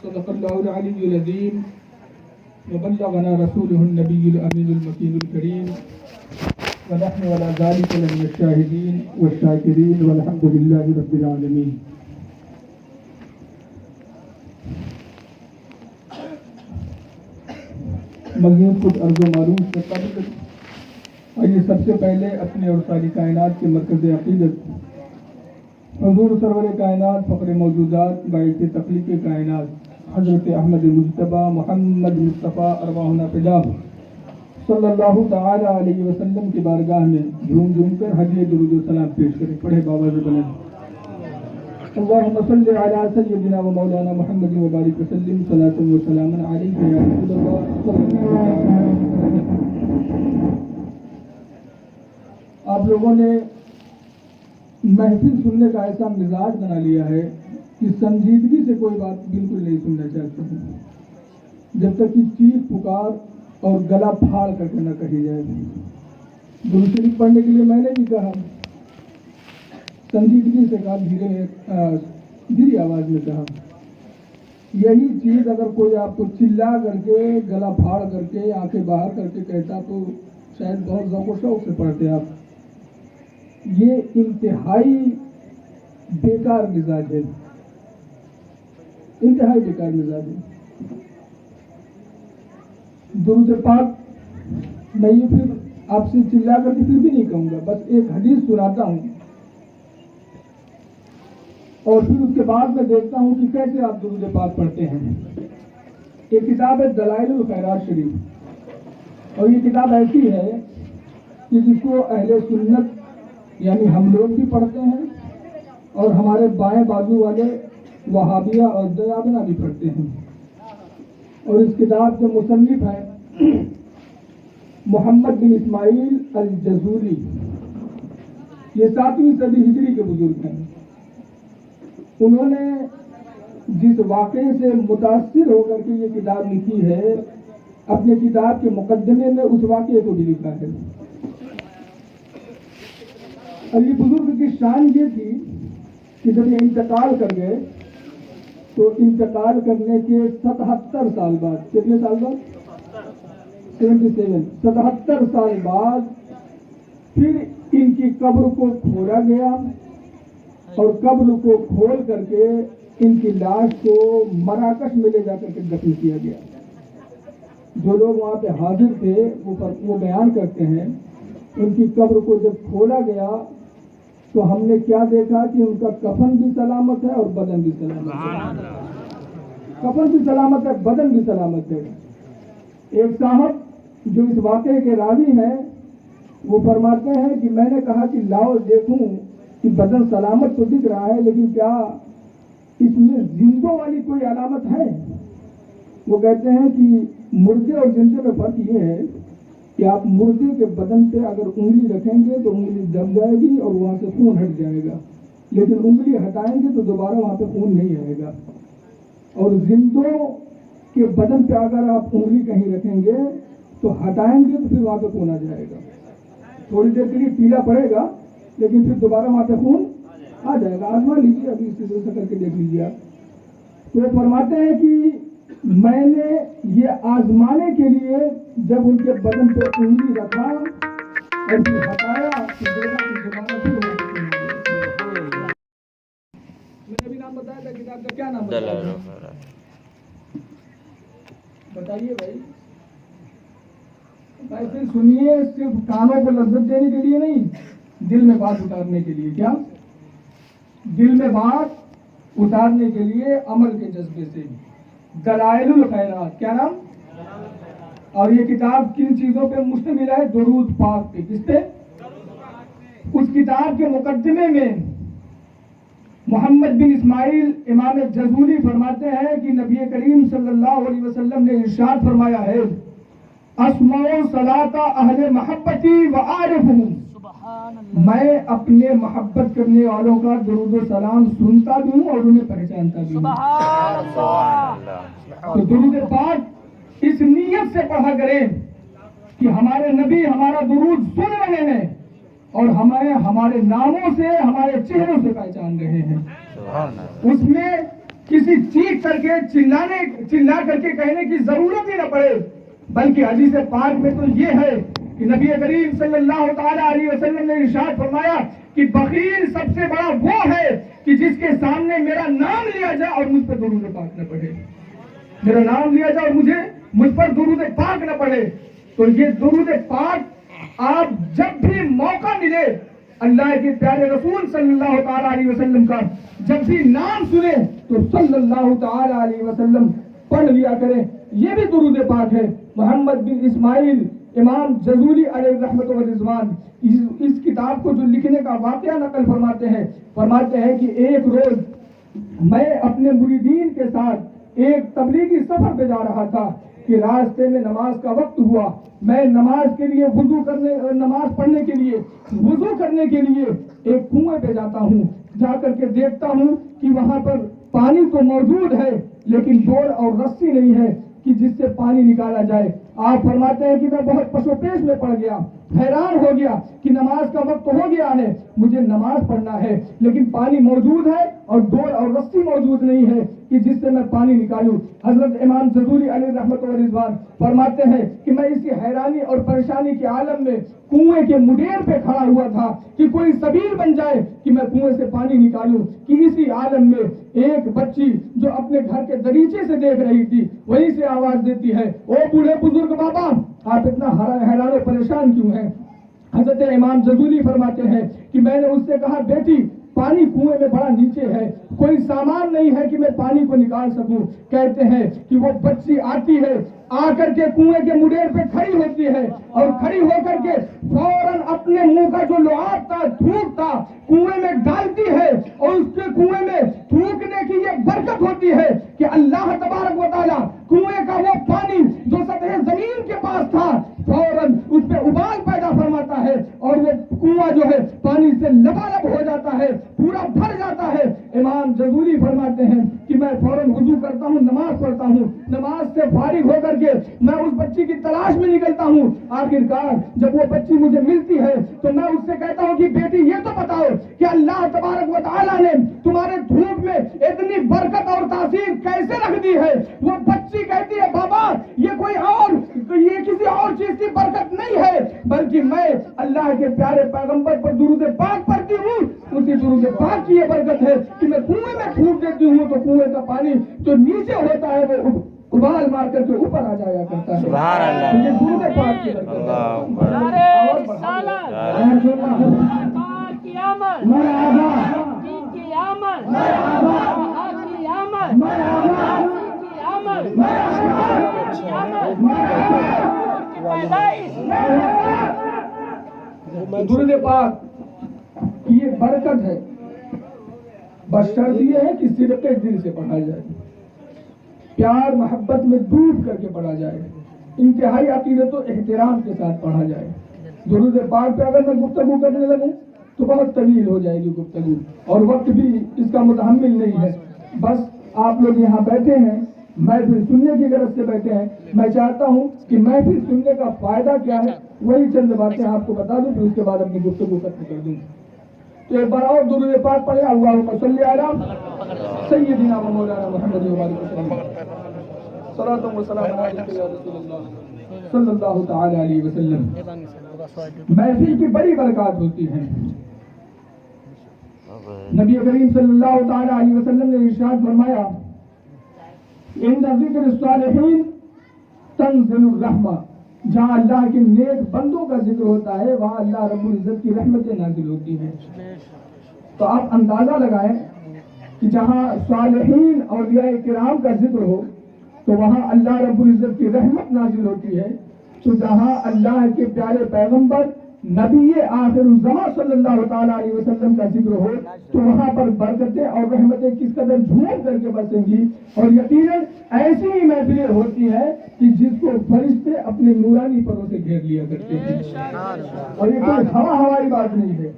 صدق الله العلي العظيم وبلغنا رسوله النبي الأمين المكين الكريم ونحن على ذلك لمن الشاهدين والشاكرين والحمد لله رب العالمين. مزید کچھ عرض و معلوم سے قبل آئیے سب سے پہلے اپنے اور ساری کائنات کے مرکز عقیدت حضور سرور کائنات فخر موجودات باعث تخلیق کائنات حضرت احمد مجتبی محمد مصطفیٰ ارواحنا فداہ صلی اللہ تعالی علیہ وسلم کی بارگاہ میں جھوم جھوم کر حجی درود و سلام پیش کریں. پڑھے بابا سے بلند اللہم صلی علی سیدنا و مولانا محمد و بارک وسلم صلاۃ و سلام علیک یا رسول اللہ صلی اللہ علیہ وسلم. آپ لوگوں نے محفل سننے کا ایسا مزاج بنا لیا ہے کہ سنجیدگی سے کوئی بات بالکل نہیں سننا چاہتے ہیں جب تک کہ چیخ پکار اور گلا پھاڑ کر کے نہ کہی جائے. درود شریف پڑھنے کے لیے میں نے بھی کہا, سنجیدگی سے کہا, دھیری آواز میں کہا. یہی چیز اگر کوئی آپ کو چلا کر کے گلا پھاڑ کر کے آنکھیں باہر کر کے کہتا تو شاید بہت ذوق و شوق سے پڑھتے آپ. یہ انتہائی بیکار مزاج ہے, انتہائی بیکار مزاج ہے. درود پاک میں یہ پھر آپ سے چلا کر کے پھر بھی نہیں کہوں گا, بس ایک حدیث سناتا ہوں اور پھر اس کے بعد میں دیکھتا ہوں کہ کیسے آپ درود پاک پڑھتے ہیں. ایک کتاب ہے دلائل الخیرات شریف, اور یہ کتاب ایسی ہے کہ جس کو اہل سنت یعنی ہم لوگ بھی پڑھتے ہیں اور ہمارے بائیں بازو والے وہابیہ اور دیابنا بھی پڑھتے ہیں. اور اس کتاب کے مصنف ہیں محمد بن اسماعیل الجزوری. یہ 7ویں صدی ہجری کے بزرگ ہیں. انہوں نے جس واقعے سے متاثر ہو کر کے یہ کتاب لکھی ہے, اپنے کتاب کے مقدمے میں اس واقعے کو بھی لکھا ہے. اور یہ بزرگ کی شان یہ تھی کہ جب یہ انتقال کر گئے تو انتقال کرنے کے 77 سال بعد, کتنے سال بعد, 77 سال بعد پھر ان کی قبر کو کھولا گیا اور قبر کو کھول کر کے ان کی لاش کو مراکش میں لے جا کر کے دفن کیا گیا. جو لوگ وہاں پہ حاضر تھے وہ بیان کرتے ہیں ان کی قبر کو جب کھولا گیا تو ہم نے کیا دیکھا کہ ان کا کفن بھی سلامت ہے اور بدن بھی سلامت ہے. کفن بھی سلامت ہے, بدن بھی سلامت ہے. ایک صاحب جو اس واقعے کے راوی ہیں وہ فرماتے ہیں کہ میں نے کہا کہ لاؤ دیکھوں کہ بدن سلامت تو دکھ رہا ہے لیکن کیا اس میں زندوں والی کوئی علامت ہے. وہ کہتے ہیں کہ مردے اور زندے میں فرق یہ ہے کہ آپ مردے کے بدن پہ اگر انگلی رکھیں گے تو انگلی دب جائے گی اور وہاں سے خون ہٹ جائے گا, لیکن انگلی ہٹائیں گے تو دوبارہ وہاں پہ خون نہیں آئے گا. اور زندوں کے بدن پہ اگر آپ انگلی کہیں رکھیں گے تو ہٹائیں گے تو پھر وہاں پہ خون آ جائے گا. تھوڑی دیر کے لیے پیلا پڑے گا لیکن پھر دوبارہ وہاں پہ خون آ جائے گا. آزما لیجیے, ابھی اس طرح سے کر کے دیکھ لیجیے آپ. تو وہ فرماتے ہیں کہ میں نے یہ آزمانے کے لیے جب ان کے بدن پہ انگلی رکھا اور پھر ہٹایا تو دیکھا کہ دوبارہ پھر میں نے بھی نام بتایا تھا, کتاب کا کیا نام بتایا بتائیے بھائی. بھائی پھر سنیے, صرف کانوں کو لذت دینے کے لیے نہیں, دل میں بات اتارنے کے لیے. کیا دل میں بات اتارنے کے لیے عمل کے جذبے سے. دلائل الخیرات, کیا نام؟ اور یہ کتاب کن چیزوں پہ مشتمل ہے؟ درود پاک پہ. کس پہ؟ اس کتاب کے مقدمے میں محمد بن اسماعیل امام جزولی فرماتے ہیں کہ نبی کریم صلی اللہ علیہ وسلم نے ارشاد فرمایا ہے, اسمع صلاۃ اہل محبتی وعارفہم, میں اپنے محبت کرنے والوں کا درود و سلام سنتا بھی ہوں اور انہیں پہچانتا بھی ہوں. تو درود پاک اس نیت سے پڑھا کریں کہ ہمارے نبی ہمارا درود سن رہے ہیں اور ہمیں ہمارے ناموں سے ہمارے چہروں سے پہچان رہے ہیں. اس میں کسی چیخ کر کے چلا کر کے کہنے کی ضرورت ہی نہ پڑے، بلکہ حدیث پاک میں تو یہ ہے کہ نبی کریم صلی اللہ تعالیٰ علیہ وسلم نے ارشاد فرمایا کہ بخیل سب سے بڑا وہ ہے کہ جس کے سامنے میرا نام لیا جائے اور مجھ پر درود پاک نہ پڑے، میرا نام لیا جائے اور مجھ پر درود پاک نہ پڑے۔ تو یہ درود پاک آپ جب بھی موقع ملے اللہ کے پیارے رسول صلی اللہ تعالیٰ علیہ وسلم کا جب بھی نام سنے تو صلی اللہ تعالیٰ علیہ وسلم پڑھ لیا کریں۔ یہ بھی درود پاک ہے۔ محمد بن اسماعیل امام جزولی علیہ رحمت و رضوان اس کتاب کو جو لکھنے کا واقعہ نقل فرماتے ہیں کہ ایک روز میں اپنے مریدین کے ساتھ ایک تبلیغی سفر پہ جا رہا تھا کہ راستے میں نماز کا وقت ہوا۔ میں نماز پڑھنے کے لیے وضو کرنے کے لیے ایک کنویں پہ جاتا ہوں، جا کر کے دیکھتا ہوں کہ وہاں پر پانی تو موجود ہے لیکن ڈور اور رسی نہیں ہے کہ جس سے پانی نکالا جائے۔ آپ فرماتے ہیں کہ میں بہت پشو پیش میں پڑ گیا، حیران ہو گیا کہ نماز کا وقت ہو گیا ہے، مجھے نماز پڑھنا ہے لیکن پانی موجود ہے اور ڈور اور رسی موجود نہیں ہے کہ جس سے میں پانی نکالوں۔ حضرت امام جزولی علیہ رحمت و رضوان فرماتے ہیں کہ میں اسی حیرانی اور پریشانی کے عالم میں کنویں کے مڈیر پہ کھڑا ہوا تھا کہ کوئی سبیل بن جائے کہ میں کنویں سے پانی نکالوں، کہ اسی عالم میں ایک بچی جو اپنے گھر کے دریچے سے دیکھ رہی تھی وہیں سے آواز دیتی ہے، او بوڑھے بزرگ بابا آپ اتنا حیران و پریشان کیوں ہیں؟ حضرت امام جزولی فرماتے ہیں کہ میں نے اس سے کہا بیٹی پانی کنویں میں بڑا نیچے ہے، کوئی سامان نہیں ہے کہ میں پانی کو نکال سکوں۔ کہتے ہیں کہ وہ بچی آتی ہے، آ کر کے کنویں کے مڈیر پہ کھڑی ہوتی ہے اور کھڑی ہو کر کے فوراً اپنے منہ کا جو لعاب تھا، تھوک تھا، کنویں میں ڈالتی ہے اور اس کے کنویں میں تھوکنے کی یہ برکت ہوتی ہے کہ اللہ تبارک و تعالیٰ کنویں کا وہ پانی جو سطح زمین کے پاس تھا فوراً اس پہ ابال پیدا فرماتا ہے اور وہ کنواں جو ہے پانی سے لبالب ہو جاتا ہے، پورا بھر جاتا ہے۔ امام جزولی فرماتے ہیں کہ میں فوراً وضو کرتا ہوں، نماز پڑھتا ہوں، نماز سے فارغ ہو کر کے میں اس بچی کی تلاش میں نکلتا ہوں۔ آخرکار جب وہ بچی مجھے ملتی ہے تو میں اس سے کہتا ہوں کہ بیٹی یہ تو بتاؤ کہ اللہ تبارک و تعالیٰ نے تمہارے دھوپ میں اتنی برکت اور تاثیر کیسے رکھ دی ہے؟ وہ بچی کہتی ہے بابا یہ کسی اور چیز کی برکت نہیں ہے بلکہ میں اللہ کے پیارے پیغمبر پر درود پاک پڑھتی ہوں، اسی درود پاک کی یہ برکت ہے کہ میں کنویں میں پھونک دیتی ہوں تو کنویں کا پانی جو نیچے ہوتا ہے وہ ابال مار کر کے اوپر آ جایا کرتا ہے۔ سبحان اللہ، یہ درود پاک کی برکت ہے۔ درود پاک کی یہ برکت ہے، بشرط یہ ہے کہ صدقے دل سے پڑھا جائے، پیار محبت میں ڈوب کر کے پڑھا جائے، انتہائی عقیدت و احترام کے ساتھ پڑھا جائے۔ درود پاک پہ اگر میں گفتگو کرنے لگوں تو بہت طویل ہو جائے گی گفتگو اور وقت بھی اس کا متحمل نہیں ہے۔ بس آپ لوگ یہاں بیٹھے ہیں، محفل سننے کی غرض سے بیٹھے ہیں، میں چاہتا ہوں کہ محفل سننے کا فائدہ کیا ہے وہی چند باتیں آپ کو بتا دوں، پھر اس کے بعد اپنی گفتگو ختم کر دوں۔ تو ایک بار اور درود پاک پڑھیں، اللہم صلی علی سیدنا و مولانا محمد و بارک وسلم، صلاۃ و سلام علیک یا رسول اللہ صلی اللہ تعالی علیہ وسلم۔ محفل کی بڑی برکات ہوتی ہیں۔ نبی کریم صلی اللہ تعالی علیہ وسلم نے ارشاد فرمایا ان ذکر الصالحین تنزل الرحمہ، جہاں اللہ کے نیک بندوں کا ذکر ہوتا ہے وہاں اللہ رب العزت کی رحمتیں نازل ہوتی ہیں۔ تو آپ اندازہ لگائیں کہ جہاں صالحین اولیاء کرام کا ذکر ہو تو وہاں اللہ رب العزت کی رحمت نازل ہوتی ہے، تو جہاں اللہ کے پیارے پیغمبر نبی آخر الزمان صلی اللہ تعالیٰ علیہ وسلم کا ذکر ہو تو وہاں پر برکتیں اور رحمتیں کس قدر جھوم کر کے برسیں گی، اور یقیناً ایسی ہی محفلیں ہوتی ہیں کہ جس کو فرشتے اپنے نورانی پروں سے گھیر لیا کرتے ہیں، اور یہ کوئی ہوائی بات نہیں ہے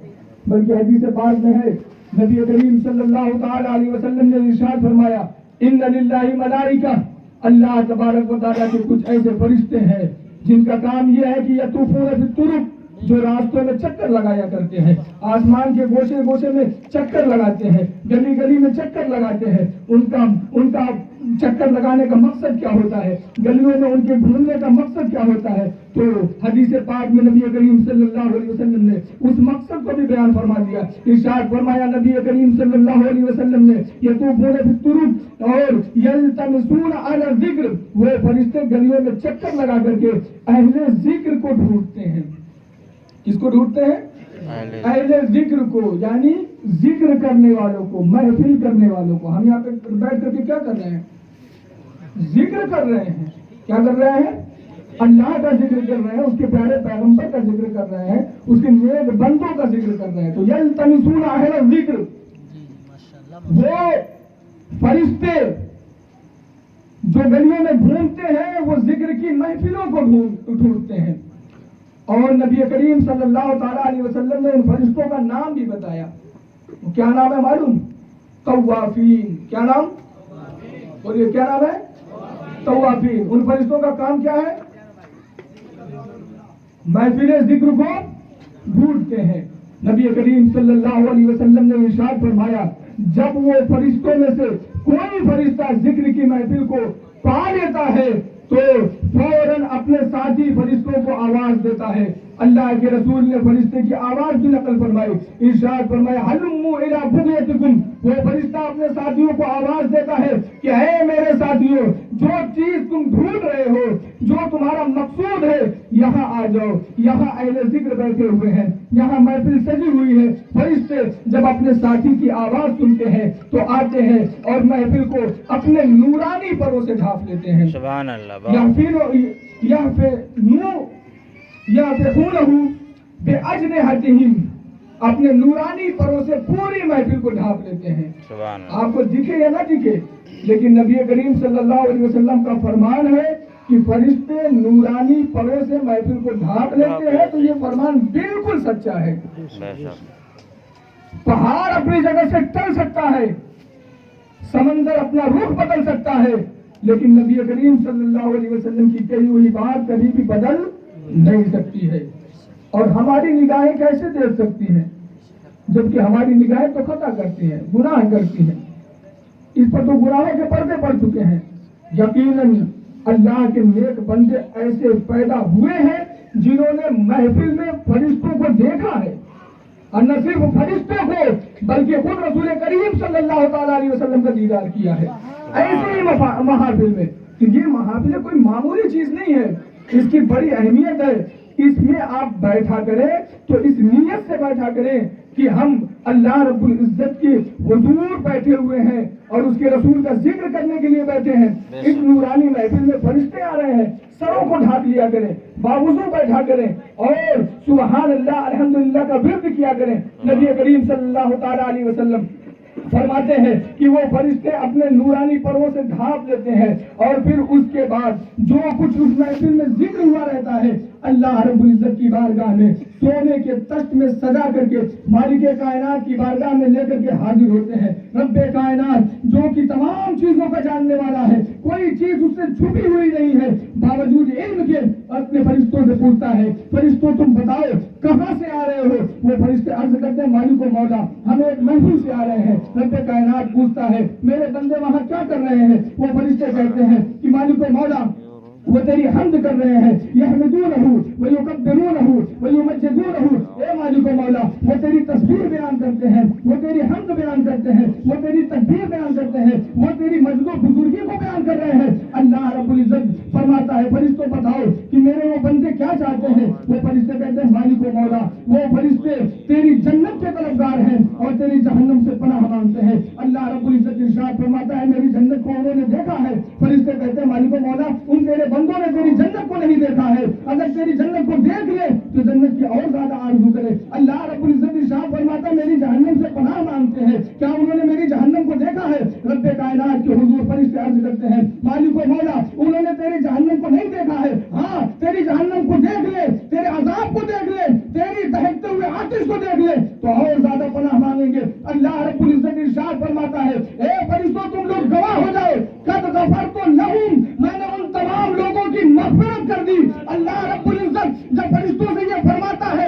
بلکہ حدیث پاک میں ہے، نبی کریم صلی اللہ تعالیٰ علیہ وسلم نے ارشاد فرمایا ان للہ ملائکہ، اللہ تبارک و تعالیٰ کے کچھ ایسے فرشتے ہیں جن کا کام یہ ہے کہ یطوفون فی الطرق، جو راستوں میں چکر لگایا کرتے ہیں، آسمان کے گوشے گوشے میں چکر لگاتے ہیں، گلی گلی میں چکر لگاتے ہیں، ان کا چکر لگانے کا مقصد کیا ہوتا ہے، گلیوں میں ان کے گھومنے کا مقصد کیا ہوتا ہے؟ تو حدیث پاک میں نبی کریم صلی اللہ علیہ وسلم نے اس مقصد کو بھی بیان فرما دیا۔ ارشاد فرمایا نبی کریم صلی اللہ علیہ وسلم نے، یطوفون فی الطرق اور یلتمسون اہل الذکر، وہ فرشتے گلیوں میں چکر لگا کر کے اہل ذکر کو ڈھونڈتے ہیں۔ کس کو ڈھونڈتے ہیں؟ اہل ذکر کو، یعنی ذکر کرنے والوں کو، محفل کرنے والوں کو۔ ہم یہاں پہ بیٹھ کر کے کیا کر رہے ہیں؟ ذکر کر رہے ہیں۔ کیا کر رہے ہیں؟ اللہ کا ذکر کر رہے ہیں، اس کے پیارے پیغمبر کا ذکر کر رہے ہیں، اس کے نیک بندوں کا ذکر کر رہے ہیں۔ تو یلتمسون اہل الذکر، وہ فرشتے جو گلیوں میں گھومتے ہیں وہ ذکر کی محفلوں کو ڈھونڈتے ہیں۔ اور نبی کریم صلی اللہ تعالیٰ علیہ وسلم نے ان فرشتوں کا نام بھی بتایا۔ کیا نام ہے معلوم؟ طوافین۔ کیا نام؟ بولیے کیا نام ہے؟ طوافین۔ ان فرشتوں کا کام کیا ہے؟ محفل ذکر کو ڈھونڈتے ہیں۔ نبی کریم صلی اللہ علیہ وسلم نے ارشاد فرمایا، جب وہ فرشتوں میں سے کوئی فرشتہ ذکر کی محفل کو پا لیتا ہے تو فوراً اپنے ساتھی فرشتوں کو آواز دیتا ہے۔ اللہ کے رسول نے فرشتے کی آواز بھی نقل فرمائی، ارشاد فرمایا ہلموا الی بغیتکم، وہ فرشتہ اپنے ساتھیوں کو آواز دیتا ہے کہ اے میرے ساتھیوں، جو چیز تم ڈھونڈ رہے ہو، جو تمہارا مقصود ہے، یہاں آ جاؤ، یہاں اہل ذکر بیٹھے ہوئے ہیں، یہاں محفل سجی ہوئی ہے۔ فرشتے جب اپنے ساتھی کی آواز سنتے ہیں تو آتے ہیں اور محفل کو اپنے نورانی پروں سے ڈھانپ لیتے ہیں۔ سبحان اللہ۔ بِأَجْنِحَتِهِمْ، اپنے نورانی پروں سے پوری محفل کو ڈھانپ لیتے ہیں۔ آپ کو دکھے یا نہ دکھے، لیکن نبی کریم صلی اللہ علیہ وسلم کا فرمان ہے کہ فرشتے نورانی پروں سے محفل کو ڈھانپ لیتے ہیں۔ تو یہ فرمان بالکل سچا ہے۔ پہاڑ اپنی جگہ سے ٹل سکتا ہے، سمندر اپنا رخ بدل سکتا ہے، لیکن نبی کریم صلی اللہ علیہ وسلم کی کہی ہوئی بات کبھی بھی بدل نہیں سکتی ہے۔ اور ہماری نگاہیں کیسے دیکھ سکتی ہیں جبکہ ہماری نگاہیں تو خطا کرتی ہیں، گناہ کرتی ہیں، اس پر تو گناہوں کے پردے پڑ چکے ہیں۔ یقیناً اللہ کے نیک بندے ایسے پیدا ہوئے ہیں جنہوں نے محفل میں فرشتوں کو دیکھا ہے، اور نہ صرف فرشتوں کو بلکہ خود رسول کریم صلی اللہ تعالیٰ علیہ وسلم کا دیدار کیا ہے ایسے ہی محافل میں۔ یہ محافل کوئی معمولی چیز نہیں ہے، اس کی بڑی اہمیت ہے۔ اس میں آپ بیٹھا کریں تو اس نیت سے بیٹھا کریں کہ ہم اللہ رب العزت کی حضور بیٹھے ہوئے ہیں اور اس کے رسول کا ذکر کرنے کے لیے بیٹھے ہیں۔ اس نورانی محفل میں فرشتے آ رہے ہیں، سروں کو ڈھانپ لیا کریں، باوضو بیٹھا کریں اور سبحان اللہ الحمدللہ کا ورد کیا کریں۔ نبی کریم صلی اللہ تعالیٰ علیہ وسلم فرماتے ہیں کہ وہ فرشتے اپنے نورانی پروں سے ڈھانپ لیتے ہیں اور پھر اس کے بعد جو کچھ اس محفل میں ذکر ہوا رہتا ہے اللہ رب العزت کی بارگاہ میں سونے کے تخت میں سجا کر کے مالک کائنات کی بارگاہ میں لے کر کے حاضر ہوتے ہیں۔ رب کائنات جو کہ تمام چیزوں کا جاننے والا ہے، کوئی چیز اس سے چھپی ہوئی نہیں ہے، باوجود علم کے اپنے فرشتوں سے پوچھتا ہے، فرشتوں تم بتاؤ کہاں سے آ رہے ہو؟ وہ فرشتے عرض کرتے ہیں مالک و مولا ہم ایک محفل سے آ رہے ہیں۔ رب کائنات پوچھتا ہے میرے بندے وہاں کیا کر رہے ہیں؟ وہ فرشتے کہتے ہیں کہ مالک و مولا وہ تیری حمد کر رہے ہیں، یحمدونہ ویکبرونہ ویمجدونہ، اے مالک و مولا وہ تیری تسبیح بیان کرتے ہیں، وہ تیری حمد بیان کرتے ہیں، وہ تیری تکبیر بیان کرتے ہیں، وہ تیری مجد و بزرگی کو بیان کر رہے ہیں۔ اللہ رب العزت فرماتا ہے فرشتوں بتاؤ کہ میرے وہ بندے کیا چاہتے ہیں؟ وہ فرشتے کہتے ہیں مالک و مولا وہ فرشتے تیری جنت کے طلبگار ہیں اور تیری جہنم سے پناہ مانگتے ہیں۔ اللہ رب العزت ارشاد فرماتا ہے میری جنت کو انہوں نے دیکھا ہے۔ فرشتے کہتے ہیں مالک و مولا ان تیرے بندوں نے تیری جنت کو نہیں دیکھا ہے، اگر تیری جنت کو دیکھ لے تو جنت کی اور زیادہ آرزو کرے۔ اللہ رب العزت ارشاد فرماتا ہے میری جہنم سے پناہ مانگتے ہیں، کیا انہوں نے میری جہنم کو دیکھا ہے؟ رب کائنات کے حضور فرشتے عرض کرتے ہیں مالک و مولا انہوں نے تیری جہنم کو نہیں دیکھا ہے، ہاں تیری جہنم کو دیکھ لے، تیرے عذاب کو دیکھ لے، تیری دہکتے ہوئے آتش کو دیکھ لے تو اور زیادہ پناہ مانگیں گے۔ اللہ رب العزت ارشاد فرماتا ہے اے فرشتوں تم لوگ گواہ ہو جاؤ، قد غفرت لہم، میں نے ان تمام لوگوں کی مغفرت کر دی۔ اللہ رب العزت جب فرشتوں سے یہ فرماتا ہے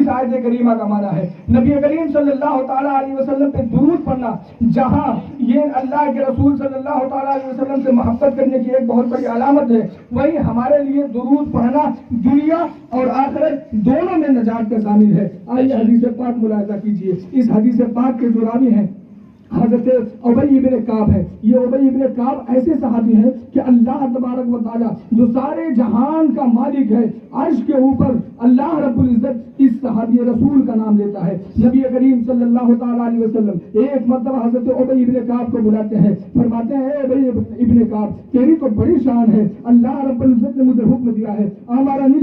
اس آیت کریمہ کا معنی ہے نبی کریم صلی اللہ تعالیٰ علیہ وسلم پہ درود پڑھنا. جہاں یہ اللہ کے رسول صلی اللہ تعالیٰ علیہ وسلم سے محبت کرنے کی ایک بہت بڑی علامت ہے, وہی ہمارے لیے درود پڑھنا دنیا اور آخرت دونوں میں نجات کا ضامن ہے. آئیے حدیث پاک ملاحظہ کیجیے. اس حدیث پاک کے جو راوی ہیں حضرت ابی ابن کعب ہے. یہ ابی ابن کعب ایسے صحابی ہیں کہ اللہ تبارک و تعالیٰ جو سارے جہان کا مالک ہے, عرش کے اوپر اللہ رب العزت اس صحابی رسول کا نام لیتا ہے. نبی کریم صلی اللہ تعالیٰ علیہ وسلم ایک مرتبہ حضرت ابی ابن کعب کو بلاتے ہیں, فرماتے ہیں اے ابی ابن کعب تیری تو بڑی شان ہے, اللہ رب العزت نے مجھے حکم دیا ہے, امرنی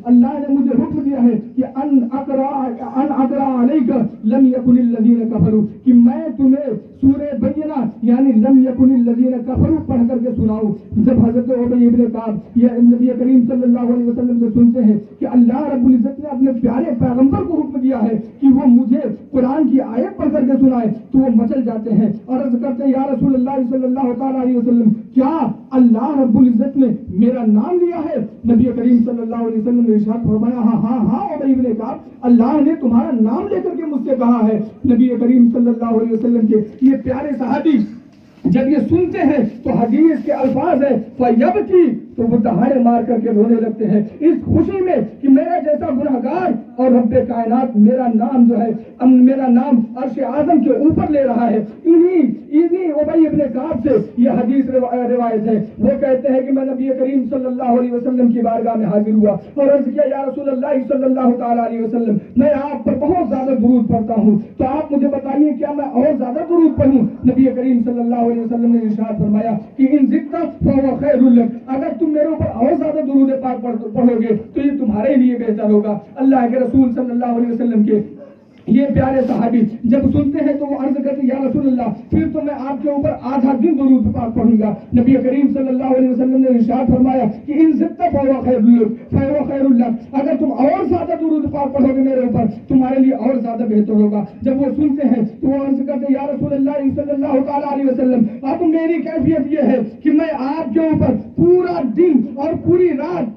اللہ نے مجھے حکم دیا ہے کہ ان اقرا علیک لم یکن الذین کفروا, کہ میں تمہیں سورہ بینہ یعنی لم یکن الذین کفروا پڑھ کر کے سناؤں. جب حضرت ابی ابن کعب یہ نبی کریم صلی اللہ علیہ وسلم سے سنتے ہیں کہ اللہ رب العزت نے اپنے پیارے پیغمبر کو حکم دیا ہے کہ وہ مجھے قرآن کی آیت پڑھ کر کے سنائے, تو وہ مچل جاتے ہیں اور عرض کرتے ہیں یا رسول اللہ صلی اللہ تعالیٰ علیہ وسلم کیا اللہ رب العزت نے میرا نام لیا ہے؟ نبی کریم صلی اللہ علیہ وسلم نے ارشاد فرمایا ہاں ابی ابن کعب اللہ نے تمہارا نام لے کر کے مجھ سے کہا ہے. نبی کریم صلی اللہ علیہ وسلم کے یہ پیارے صحابی جب یہ سنتے ہیں تو حدیث کے الفاظ ہے فَيَبْكِي, تو وہ دہاڑے مار کر کے رونے لگتے ہیں اس خوشی میں کہ میرا جیسا گنہگار اور رب کائنات میرا نام جو ہے میرا نام عرش اعظم کے اوپر لے رہا ہے. انہی ابی ابن کعب سے یہ حدیث روایت ہے. وہ کہتے ہیں کہ میں نبی کریم صلی اللہ علیہ وسلم کی بارگاہ میں حاضر ہوا اور عرض کیا یا رسول اللہ صلی اللہ تعالیٰ علیہ وسلم میں آپ پر بہت زیادہ درود پڑھتا ہوں, تو آپ مجھے بتائیے کیا میں اور زیادہ درود پڑھوں؟ نبی کریم صلی اللہ علیہ وسلم نے ارشاد فرمایا کہ ان ذکر فهو خیر لک, اگر تم میرے اوپر اور زیادہ درود پاک پڑھو گے تو یہ تمہارے لیے بہتر ہوگا. اللہ کے رسول صلی اللہ علیہ وسلم کے یہ پیارے صحابی جب سنتے ہیں تو وہ عرض کرتے یا رسول اللہ پھر تو میں آپ کے اوپر آدھا دن درود پاک پڑھوں گا. نبی کریم صلی اللہ علیہ وسلم نے ارشاد فرمایا کہ ان زدت فهو خیر لک, اگر تم اور زیادہ درود پاک پڑھو گے میرے اوپر تمہارے لیے اور زیادہ بہتر ہوگا. جب وہ سنتے ہیں تو وہ عرض کرتے یا رسول اللہ صلی اللہ تعالیٰ علیہ وسلم اب میری کیفیت یہ ہے کہ میں آپ کے اوپر پورا دن اور پوری رات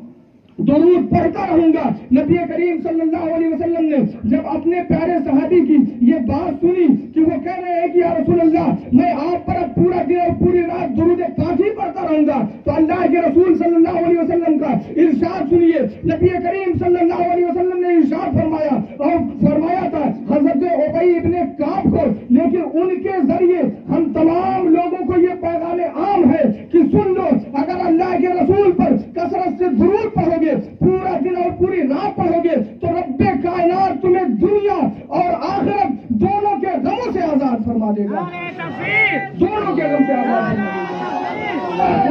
درود پڑھتا رہوں گا. نبی کریم صلی اللہ علیہ وسلم نے جب اپنے پیارے صحابی کی یہ بات سنی کہ وہ کہہ رہے ہیں کہ یا رسول اللہ میں آپ پر اب پورا دن اور پوری رات درود پاک ہی پڑھتا رہوں گا, تو اللہ کے رسول صلی اللہ علیہ وسلم کا ارشاد سنیے. نبی کریم صلی اللہ علیہ وسلم نے ارشاد فرمایا اور فرمایا تھا حضرت ابی ابن کعب کو, لیکن ان کے ذریعے ہم تمام لوگوں کو یہ پیغام عام ہے کہ سن لو, اگر اللہ کے رسول پر کثرت سے درود پڑھو گے پورا دن اور پوری رات پڑھو گے تو رب کائنات تمہیں دنیا اور آخرت دونوں کے غموں سے آزاد فرما دے گا, دونوں کے غم سے آزاد فرما دے گا.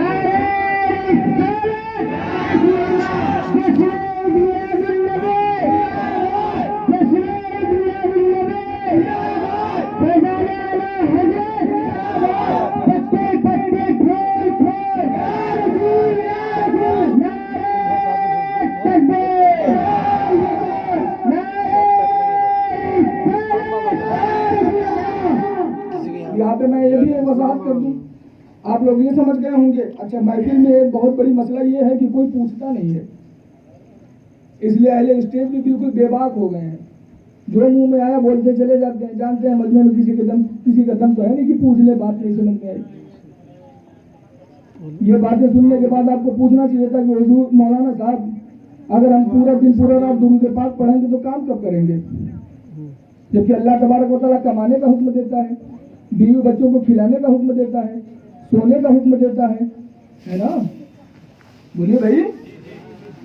یہاں پہ میں یہ بھی وضاحت کر دوں, آپ لوگ یہ سمجھ گئے ہوں گے اچھا محفل میں ایک بہت بڑی مسئلہ یہ ہے کہ کوئی پوچھتا نہیں ہے, اس لیے اہل اسٹیج بھی بالکل بے باک ہو گئے ہیں, جو منہ میں آیا بولتے چلے جاتے ہیں. جانتے ہیں مجمع میں کسی کا دم تو ہے نہیں کہ پوچھ لے, بات نہیں سمجھ میں آئی. یہ باتیں سننے کے بعد آپ کو پوچھنا چاہیے تھا کہ حضور مولانا صاحب اگر ہم پورا دن پورا رات درود پاک پڑھیں گے تو کام کب کریں گے؟ جبکہ اللہ تبارک و تعالیٰ کمانے کا حکم دیتا ہے, بیوی بچوں کو کھلانے کا حکم دیتا ہے, سونے کا حکم دیتا ہے نا, بولیے بھائی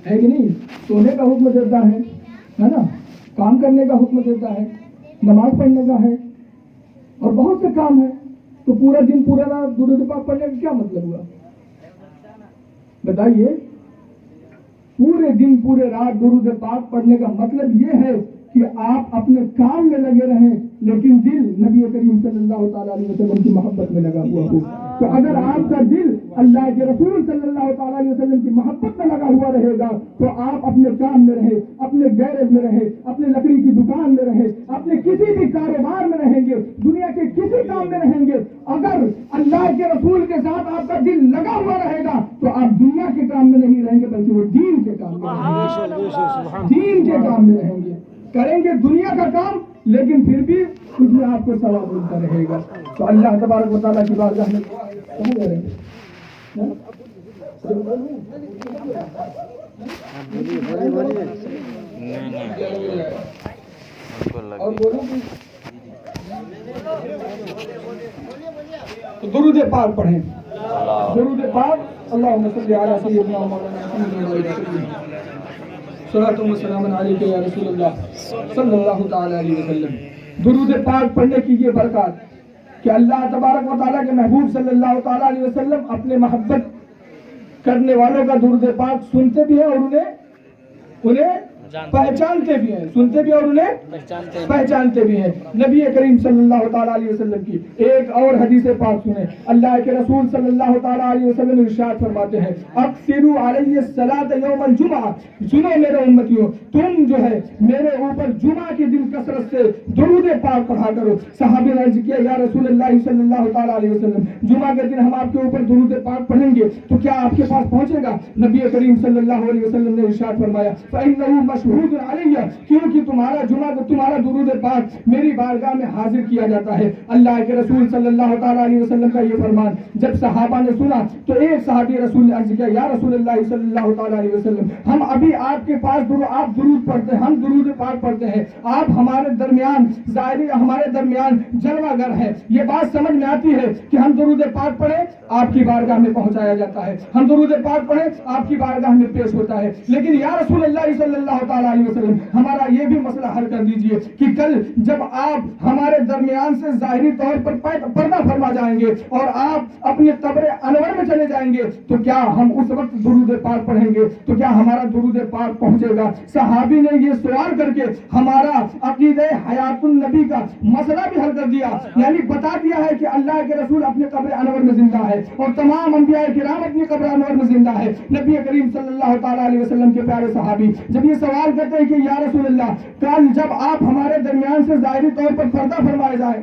ہے کہ نہیں؟ سونے کا حکم دیتا ہے نا, کام کرنے کا حکم دیتا ہے, نماز پڑھنے کا ہے اور بہت سے کام ہے. تو پورا دن پورا رات درود پاک پڑھنے کا کیا مطلب ہوا بتائیے؟ پورے دن پورے رات درود پاک پڑھنے کا مطلب یہ ہے کہ آپ اپنے کام میں لگے رہیں لیکن دل نبی کریم صلی اللہ تعالیٰ علیہ وسلم کی محبت میں لگا ہوا ہو. تو اگر آپ کا دل اللہ کے رسول صلی اللہ تعالیٰ علیہ وسلم کی محبت میں لگا ہوا رہے گا تو آپ اپنے کام میں رہیں, اپنے گیرج میں رہیں, اپنے لکڑی کی دکان میں رہیں, اپنے کسی بھی کاروبار میں رہیں گے, دنیا کے کسی کام میں رہیں گے. اگر اللہ کے رسول کے ساتھ آپ کا دل لگا ہوا رہے گا تو آپ دنیا کے کام میں نہیں رہیں گے بلکہ وہ دین کے کام میں رہیں گے, دین کے کام میں رہیں گے. کریں گے دنیا کا کام لیکن پھر بھی اس میں آپ کو ثواب ملتا رہے گا. تو اللہ تبارک و تعالیٰ کی بارگاہ میں کہاں جا رہے ہیں؟ اور بولو تو درود پاک پڑھیں. درود پاک اللہم صلی علی سیدنا مولانا محمد وسلم. صلاۃ و سلام علیک یا رسول اللہ صلی اللہ تعالی علیہ وسلم. درود پاک پڑھنے کی یہ برکات کہ اللہ تبارک و تعالیٰ کے محبوب صلی اللہ تعالی علیہ وسلم اپنے محبت کرنے والوں کا درود پاک سنتے بھی ہیں اور انہیں پہچانتے بھی ہیں. سنتے بھی اور انہیں پہچانتے بھی ہیں. نبی کریم صلی اللہ تعالیٰ علیہ وسلم کی ایک اور حدیث پاک سنیں. اللہ کے رسول صلی اللہ تعالیٰ علیہ وسلم ارشاد فرماتے ہیں اکثروا علیہ الصلاۃ یوم الجمعہ. سنو میرے امتیوں، تم جو ہے میرے اوپر جمعہ کے دن کثرت سے درود پاک پڑھا کرو. صحابی نے عرض کیا یا رسول اللہ صلی اللہ تعالیٰ علیہ وسلم، جمعہ کے دن ہم آپ کے اوپر درود پاک پڑھیں گے تو کیا آپ کے پاس پہنچے گا؟ نبی کریم صلی اللہ علیہ وسلم نے ارشاد فرمایا فإنہ مشہود علیہ، کیونکہ تمہارا جمعہ تمہارا درود پاک میری بارگاہ میں حاضر کیا جاتا ہے. اللہ کے رسول صلی اللہ تعالیٰ علیہ وسلم کا یہ فرمان جب صحابہ نے سنا تو ایک صحابی رسول نے عرض کیا یا رسول اللہ صلی اللہ تعالیٰ علیہ وسلم، ہم ابھی آپ کے پاس آپ درود پڑھتے ہیں، ہم درود پاک پڑھتے ہیں، آپ ہمارے درمیان ظاہری ہمارے درمیان جلوہ گر ہے. یہ بات سمجھ میں آتی ہے کہ ہم درود پاک پڑھیں آپ کی بارگاہ میں پہنچایا جاتا ہے، ہم درود پاک پڑھیں آپ کی بارگاہ میں پیش ہوتا ہے. لیکن یا رسول اللہ صلی اللہ تعالیٰ علیہ وسلم، ہمارا یہ بھی مسئلہ حل کر دیجئے کہ کل جب آپ ہمارے درمیان سے ظاہری طور پر پردہ فرما جائیں گے اور آپ اپنی قبر انور میں چلے جائیں گے تو کیا ہم اس وقت درود پاک پڑھیں گے؟ تو کیا ہمارا درود پاک پہنچے گا؟ صحابی نے یہ سوال کر کے ہمارا عقیدہ حیات النبی کا مسئلہ بھی حل کر دیا، یعنی بتا دیا ہے کہ اللہ کے رسول اپنے قبر انور میں زندہ ہے اور تمام انبیاء کرام اپنی قبر انور میں زندہ ہے. نبی کریم صلی اللہ تعالیٰ علیہ وسلم کے پیارے صحابی جب یہ سوال کرتے ہیں کہ یا رسول اللہ کل جب آپ ہمارے درمیان سے ظاہری طور پر پردہ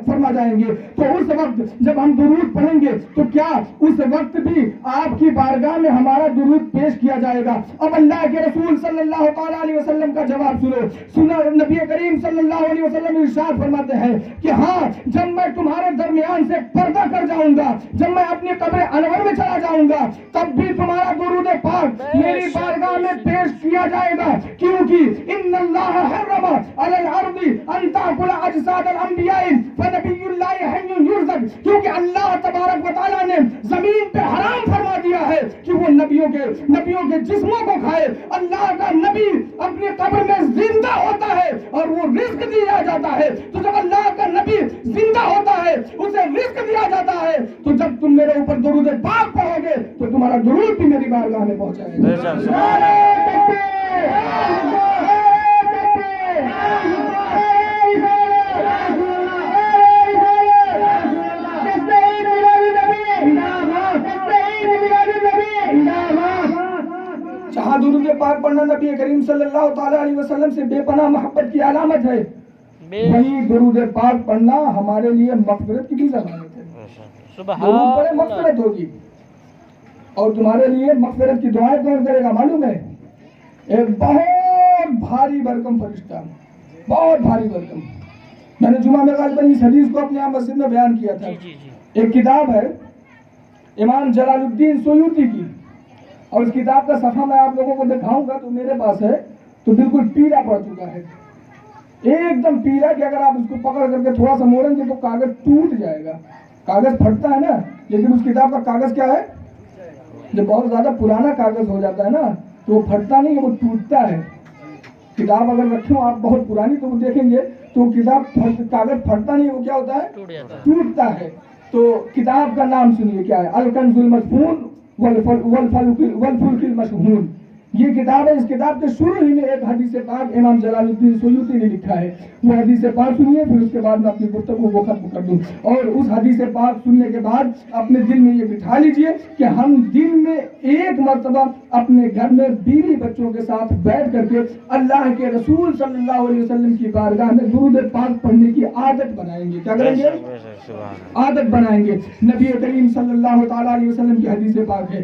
فرما جائیں گے تو اس وقت جب ہم درود پڑھیں گے تو کیا اس وقت بھی آپ کی بارگاہ میں ہمارا درود پیش کیا جائے گا؟ اب اللہ کے رسول صلی اللہ تعالیٰ علیہ وسلم کا جواب سنو. نبی کریم صلی اللہ علیہ وسلم ارشاد فرماتے ہیں کہ ہاں جب میں تمہارے درمیان سے پردہ کر جاؤں گا، جب میں اپنی قبر انور میں چلا جاؤں گا تب بھی تمہارا درود پاک میری بارگاہ میں پیش کیا جائے گا، کیونکہ ان اللہ حرم علی الارض ان تاکل اجساد الانبیاء فنبی اللہ حی یرزق. کیونکہ اللہ تبارک و تعالیٰ نے زمین پہ حرام فرما دیا ہے کہ وہ نبیوں کے جسموں کو کھائے. اللہ کا نبی اپنی قبر میں زندہ ہوتا ہے اور وہ رزق دیا جاتا ہے. تو جب اللہ کا نبی زندہ ہوتا ہے اسے رزق دیا جاتا ہے تو جب تم میرے اوپر درود پاک پڑھو گے تو تمہارا درود بھی میری بارگاہ میں پہنچائے گا. جہاں درود پاک پڑھنا نبی کریم صلی اللہ تعالیٰ علیہ وسلم سے بے پناہ محبت کی علامت ہے، وہیں درود پاک پڑھنا ہمارے لیے مغفرت کی بھی ضمانت ہے. درود پڑھے مغفرت ہوگی. اور تمہارے لیے مغفرت کی دعائیں کون کرے گا معلوم ہے؟ ایک بہت بھاری بھرکم فرشتہ، بہت بھاری بھرکم. میں نے جمعہ میں غالباً اس حدیث کو اپنے مسجد میں بیان کیا تھا. ایک کتاب ہے امام جلال الدین سیوطی کی اور اس کتاب کا صفحہ میں آپ لوگوں کو دکھاؤں گا تو میرے پاس ہے تو بالکل پیلا پڑ چکا ہے، ایک دم پیلا کہ اگر آپ اس کو پکڑ کر کے تھوڑا سا موڑیں گے تو کاغذ ٹوٹ جائے گا. کاغذ پھٹتا ہے نا، لیکن اس کتاب کا کاغذ کیا ہے؟ جب بہت زیادہ پرانا کاغذ ہو جاتا ہے نا تو وہ پھٹتا نہیں ہے، وہ ٹوٹتا ہے. کتاب اگر رکھو آپ بہت پرانی تو وہ دیکھیں گے تو کتاب کاغذ پھٹتا نہیں ہے، وہ کیا ہوتا ہے؟ ٹوٹتا ہے. تو کتاب کا نام سنیے کیا ہے؟ الکنز المدفون والفلک المشحون. یہ کتاب ہے. اس کتاب کے شروع ہی میں ایک حدیث پاک امام جلال الدین سیوطی نے لکھا ہے. وہ حدیث پاک سنیے پھر اس کے بعد میں اپنی گفتگو کو ختم کر دوں. اور اس حدیث پاک سننے کے بعد اپنے دل میں یہ بٹھا لیجئے کہ ہم دن میں ایک مرتبہ اپنے گھر میں بیوی بچوں کے ساتھ بیٹھ کر کے اللہ کے رسول صلی اللہ علیہ وسلم کی بارگاہ میں درود پاک پڑھنے کی عادت بنائیں گے. کیا کریں گے؟ عادت بنائیں گے. نبی کریم صلی اللہ تعالیٰ علیہ وسلم کی حدیث پاک ہے.